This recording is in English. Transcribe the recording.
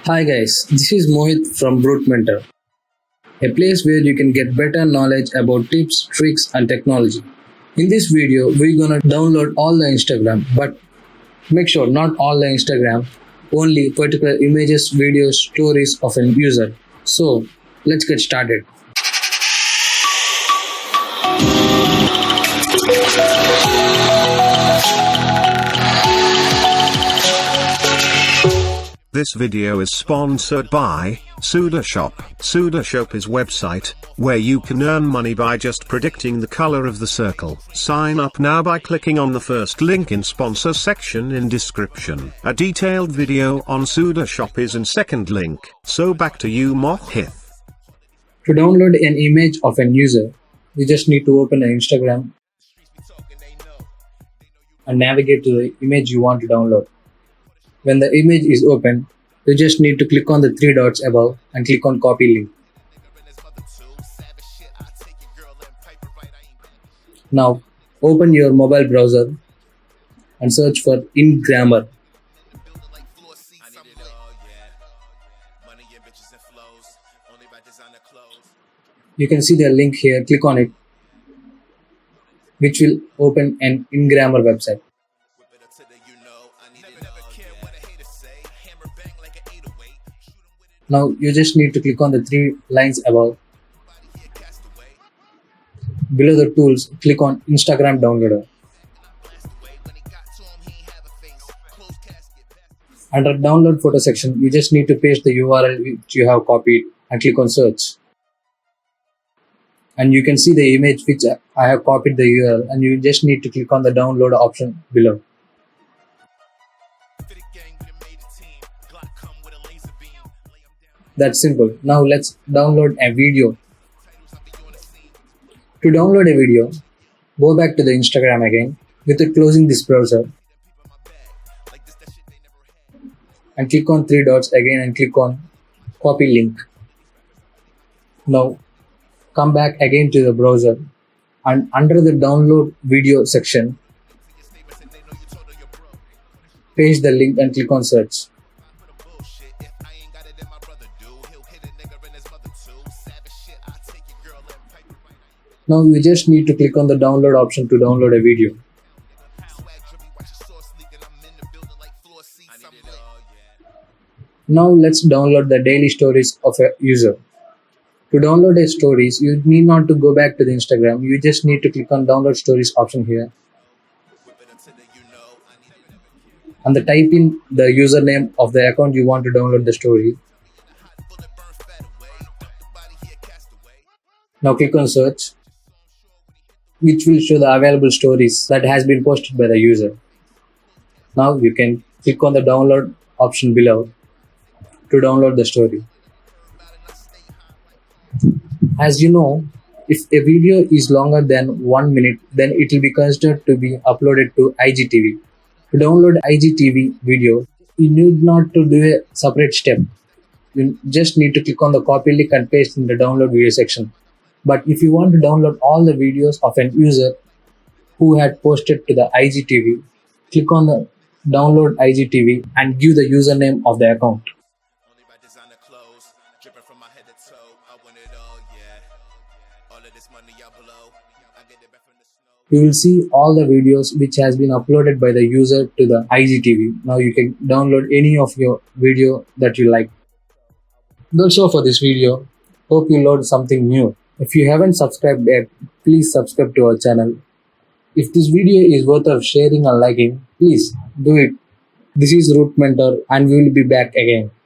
Hi guys, this is Mohit from Brute Mentor, a place where you can get better knowledge about tips, tricks and technology. In this video, we're gonna download all the Instagram, but make sure not all the Instagram, only particular images, videos, stories of an user. So let's get started. This video is sponsored by SUDER Shop. SUDER Shop is website where you can earn money by just predicting the color of the circle. Sign up now by clicking on the first link in sponsor section in description. A detailed video on SUDER Shop is in second link. So back to you, Mohit. To download an image of an user, you just need to open an Instagram and navigate to the image you want to download. When the image is open, you just need to click on the three dots above and click on copy link. Now open your mobile browser and search for Engramer. You can see the link here, click on it, which will open an Engramer website. Now you just need to click on the three lines above. Below the tools, click on Instagram Downloader. Under download photo section, you just need to paste the URL which you have copied and click on search. And you can see the image which I have copied the URL, and you just need to click on the download option below. That's simple. Now let's download a video. To download a video, go back to the Instagram again without closing this browser and click on three dots again and click on copy link. Now come back again to the browser and under the download video section, paste the link and click on search. Now you just need to click on the download option to download a video. Now let's download the daily stories of a user. To download a stories, you need not to go back to the Instagram. You just need to click on download stories option here. And type in the username of the account you want to download the story. Now click on search, which will show the available stories that has been posted by the user. Now you can click on the download option below to download the story. As you know, if a video is longer than 1 minute, then it will be considered to be uploaded to IGTV. To download IGTV video, you need not to do a separate step. You just need to click on the copy link and paste in the download video section. But if you want to download all the videos of an user who had posted to the IGTV, click on the download IGTV and give the username of the account. You will see all the videos which has been uploaded by the user to the IGTV. Now you can download any of your video that you like. That's all for this video. Hope you learned something new. If you haven't subscribed yet, please subscribe to our channel. If this video is worth of sharing and liking, please do it. This is Root Mentor and we will be back again.